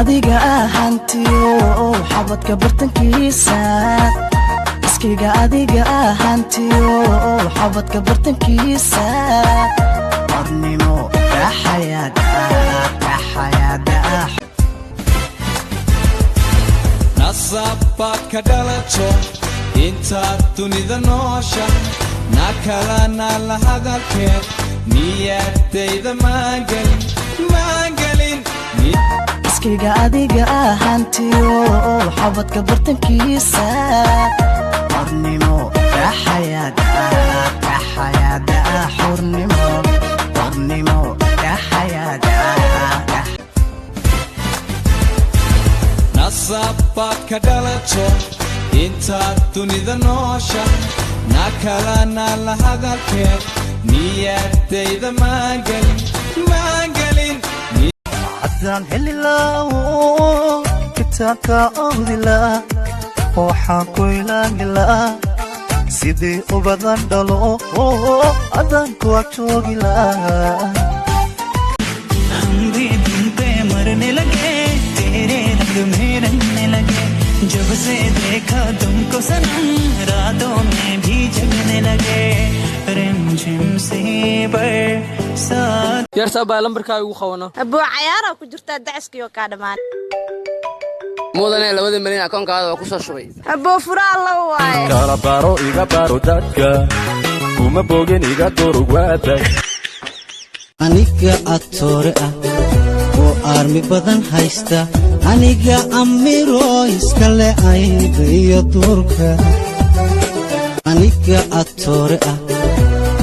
adiga ahantiyo xabadka bartankiisa iskiga adiga ahantiyo xabadka bartankiisa qornimo xayaada nasabad ka dhalato inta dunida noosha nakalana la hadalkeed niyadayda maangalin iskiga adiga ahantiyo xabadka bartankiisa qornimo xayaada qornimo xayaada nasabad ka dhalato inta dunida noosha nakalana la hadalkeed niyadayda maangalin haddaan heli lahaa kitaabka awdilaa waxaan ku ilaagi lahaa sidii ubadan dhalo haddaan ku ag joogi lahaa मरने लगे तेरे रंग में रंगने लगे जब से देखा तुमको सनम रातों में भी जगने लगे रिमझिम से बरसात यार सब नंबर का ugu qawano abo ciyaaro ku jirta daciskiyo ka dhamaan mudane 2 milyan akoonkaada waa ku soo shubay abo furaa la waay kala baro iga baro dadka kuma bogen iga dorugwaada aniga atore ah oo armi badan haysta aniga amiro iskale ayda iyo durka aniga atore ah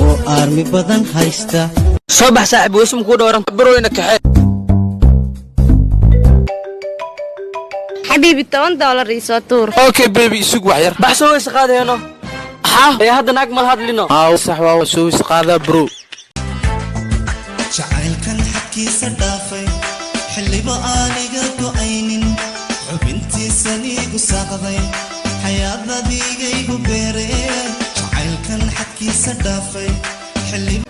oo armi badan haysta soo bax saaxiib weesum ku dhooran barooyina kaxay حبيبي $10 يسوى طور اوكي بيبي سوق وحير بحسو يسقاده هنا ها يا هذا ناق مال هاد لينو صح waa soo isqaada bro jacaylkan xadkiisa dhaafay xilliba aaniga go'aynin xubintiisan igu saaqday xayaadadiigaygu beereen jacaylkan xadkiisa dhaafay xilliba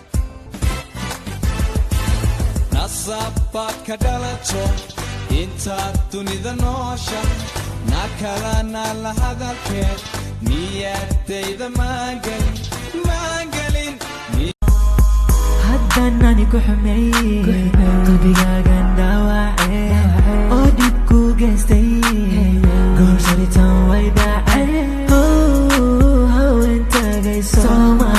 nasabad ka dhalato inta dunida noosha nakalana la hadalkeed niyadayda maangalin haddaan ku xumay qalbigaaga dhaawacay oo dib ku geystay goor sharitaan way dhacay haweentegay sooma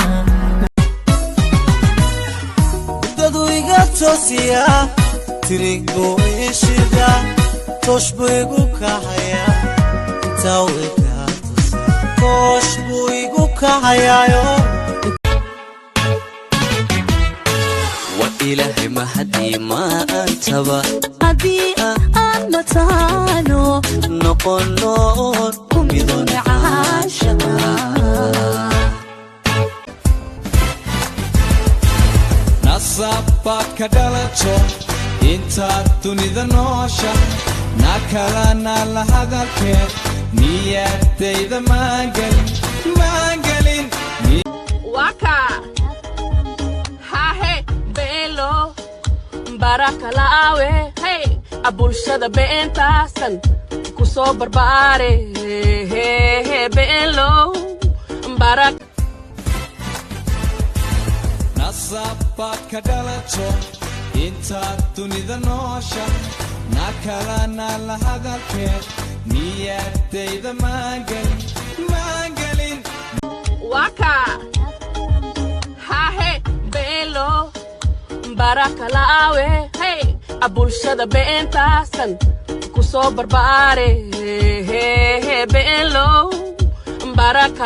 dadu iga toosiya tirigu ishida toshbu igu kahaya inta wika toshbu igu kahayayo ilaahay ma hadii ma antaba hadii aan mataano noqono kumidon caashaqa nasabad ka dhalato inta dunida noosha nakalana la hadalkeed niyadayda maangalin waka baraka laawe hey abulshada beentaasan ku soo barbaare beelo barak nasabad ka dhalato inta dunida noosha nakalana la hadalkeed niyadayda maangalin waka hahe beelo baraka laawe hey abulshada beentaasan ku soo barbaare beelo baraka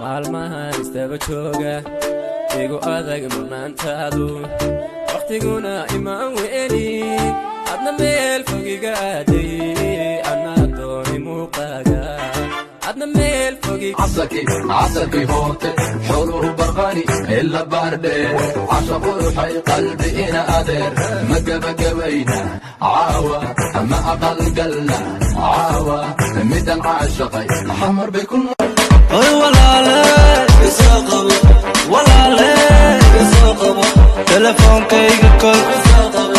maalmahan istaba jooga igu adag manaantaadu waqtiguna imaan weeli adna meel fogiga aaday ana dooni muuqaaga adna meel fogi عسكي هوت حلو برغاني إلا باردي عشق روحي قلبي إنا أدير مقبقبينا عاوة ما أقل قلنا عاوة ميدان عاشقي حمر بكل ولا لا يساقب ولا لا يساقب تلفون كيك كل يساقب